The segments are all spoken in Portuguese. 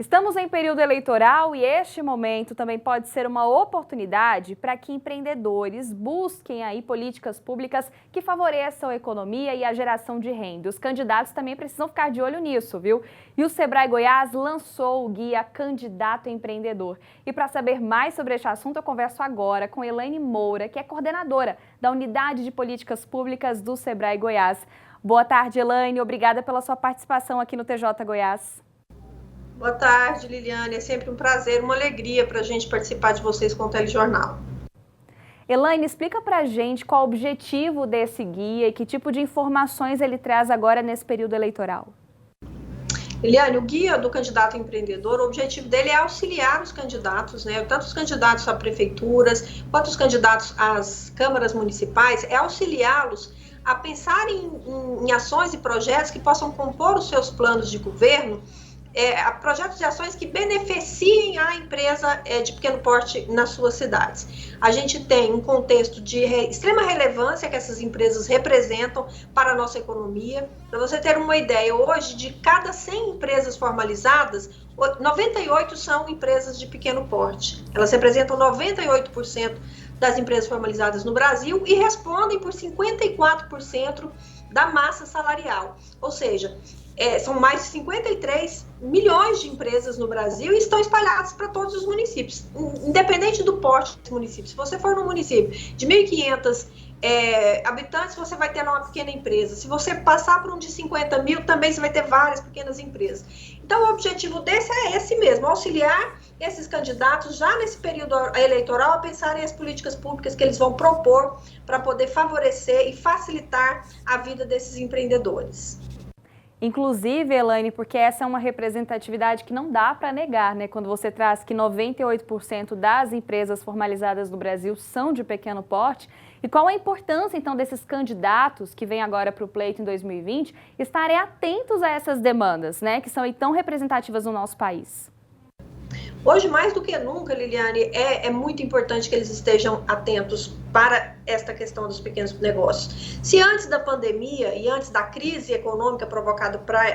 Estamos em período eleitoral e este momento também pode ser uma oportunidade para que empreendedores busquem aí políticas públicas que favoreçam a economia e a geração de renda. Os candidatos também precisam ficar de olho nisso, viu? E o Sebrae Goiás lançou o guia Candidato Empreendedor. E para saber mais sobre este assunto, eu converso agora com Elaine Moura, que é coordenadora da Unidade de Políticas Públicas do Sebrae Goiás. Boa tarde, Elaine. Obrigada pela sua participação aqui no TJ Goiás. Boa tarde, Liliane. É sempre um prazer, uma alegria para a gente participar de vocês com o Telejornal. Elaine, explica para a gente qual o objetivo desse guia e que tipo de informações ele traz agora nesse período eleitoral. Liliane, o guia do candidato empreendedor, o objetivo dele é auxiliar os candidatos, né? Tanto os candidatos a prefeituras, quanto os candidatos às câmaras municipais, é auxiliá-los a pensar em ações e projetos que possam compor os seus planos de governo, projetos de ações que beneficiem a empresa de pequeno porte nas suas cidades. A gente tem um contexto de extrema relevância que essas empresas representam para a nossa economia. Para você ter uma ideia, hoje, de cada 100 empresas formalizadas, 98 são empresas de pequeno porte. Elas representam 98% das empresas formalizadas no Brasil e respondem por 54% da massa salarial. Ou seja, são mais de 53 milhões de empresas no Brasil e estão espalhadas para todos os municípios, independente do porte desse município. Se você for num município de 1.500 habitantes, você vai ter uma pequena empresa. Se você passar por um de 50 mil, também você vai ter várias pequenas empresas. Então, o objetivo desse é esse mesmo, auxiliar esses candidatos já nesse período eleitoral a pensarem as políticas públicas que eles vão propor para poder favorecer e facilitar a vida desses empreendedores. Inclusive, Elaine, porque essa é uma representatividade que não dá para negar, né? Quando você traz que 98% das empresas formalizadas no Brasil são de pequeno porte. E qual a importância, então, desses candidatos que vêm agora para o pleito em 2020 estarem atentos a essas demandas, né? Que são tão representativas no nosso país? Hoje, mais do que nunca, Liliane, é muito importante que eles estejam atentos para esta questão dos pequenos negócios. Se antes da pandemia e antes da crise econômica provocada pela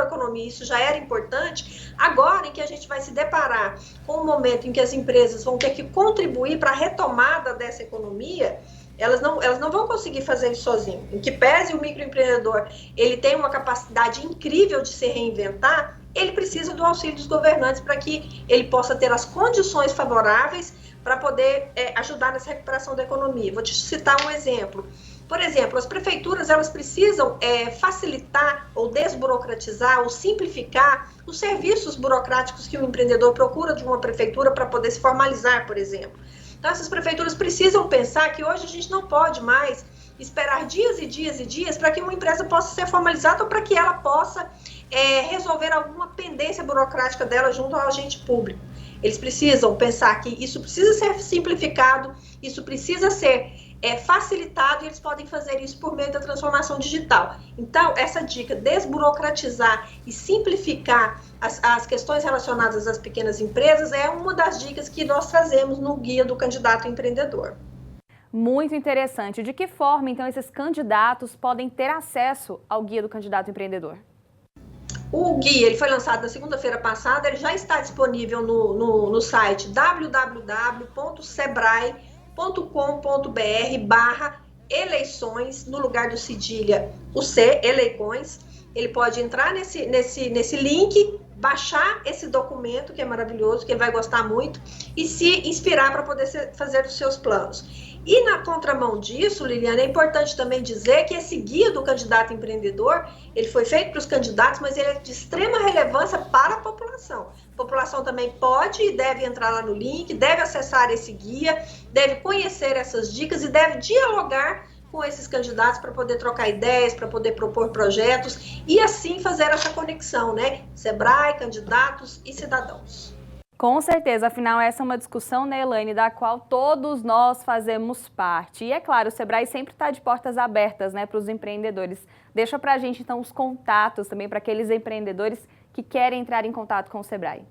economia, isso já era importante, agora em que a gente vai se deparar com um momento em que as empresas vão ter que contribuir para a retomada dessa economia, elas não vão conseguir fazer isso sozinho. Em que pese o microempreendedor, ele tem uma capacidade incrível de se reinventar, ele precisa do auxílio dos governantes para que ele possa ter as condições favoráveis para poder ajudar nessa recuperação da economia. Vou te citar um exemplo. Por exemplo, as prefeituras elas precisam facilitar ou desburocratizar ou simplificar os serviços burocráticos que o empreendedor procura de uma prefeitura para poder se formalizar, por exemplo. Então, essas prefeituras precisam pensar que hoje a gente não pode mais esperar dias e dias e dias para que uma empresa possa ser formalizada ou para que ela possa resolver alguma pendência burocrática dela junto ao agente público. Eles precisam pensar que isso precisa ser simplificado, isso precisa ser facilitado e eles podem fazer isso por meio da transformação digital. Então, essa dica, desburocratizar e simplificar as questões relacionadas às pequenas empresas é uma das dicas que nós trazemos no Guia do Candidato Empreendedor. Muito interessante. De que forma, então, esses candidatos podem ter acesso ao Guia do Candidato Empreendedor? O guia ele foi lançado na segunda-feira passada, ele já está disponível no site www.sebrae.com.br/eleições, no lugar do cedilha o C, eleições. Ele pode entrar nesse link, baixar esse documento, que é maravilhoso, que ele vai gostar muito, e se inspirar para poder fazer os seus planos. E na contramão disso, Liliane, é importante também dizer que esse guia do candidato empreendedor, ele foi feito para os candidatos, mas ele é de extrema relevância para a população. A população também pode e deve entrar lá no link, deve acessar esse guia, deve conhecer essas dicas e deve dialogar com esses candidatos para poder trocar ideias, para poder propor projetos e assim fazer essa conexão, né? Sebrae, candidatos e cidadãos. Com certeza, afinal essa é uma discussão, né, Elaine, da qual todos nós fazemos parte. E é claro, o Sebrae sempre está de portas abertas, né, para os empreendedores. Deixa para a gente então os contatos também para aqueles empreendedores que querem entrar em contato com o Sebrae.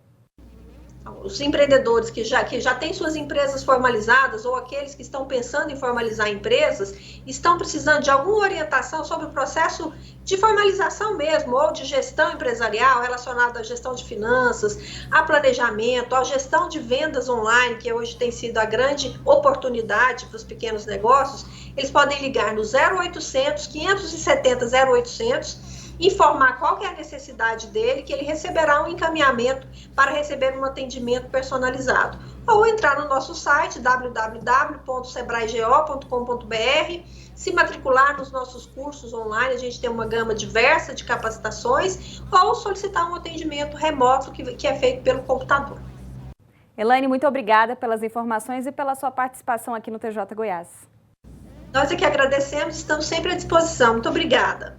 Os empreendedores que já têm suas empresas formalizadas ou aqueles que estão pensando em formalizar empresas, estão precisando de alguma orientação sobre o processo de formalização mesmo, ou de gestão empresarial relacionada à gestão de finanças, a planejamento, à gestão de vendas online, que hoje tem sido a grande oportunidade para os pequenos negócios, eles podem ligar no 0800 570 0800, informar qual que é a necessidade dele, que ele receberá um encaminhamento para receber um atendimento personalizado. Ou entrar no nosso site www.sebraego.com.br, se matricular nos nossos cursos online, a gente tem uma gama diversa de capacitações, ou solicitar um atendimento remoto que é feito pelo computador. Elaine, muito obrigada pelas informações e pela sua participação aqui no TJ Goiás. Nós é que agradecemos, estamos sempre à disposição. Muito obrigada.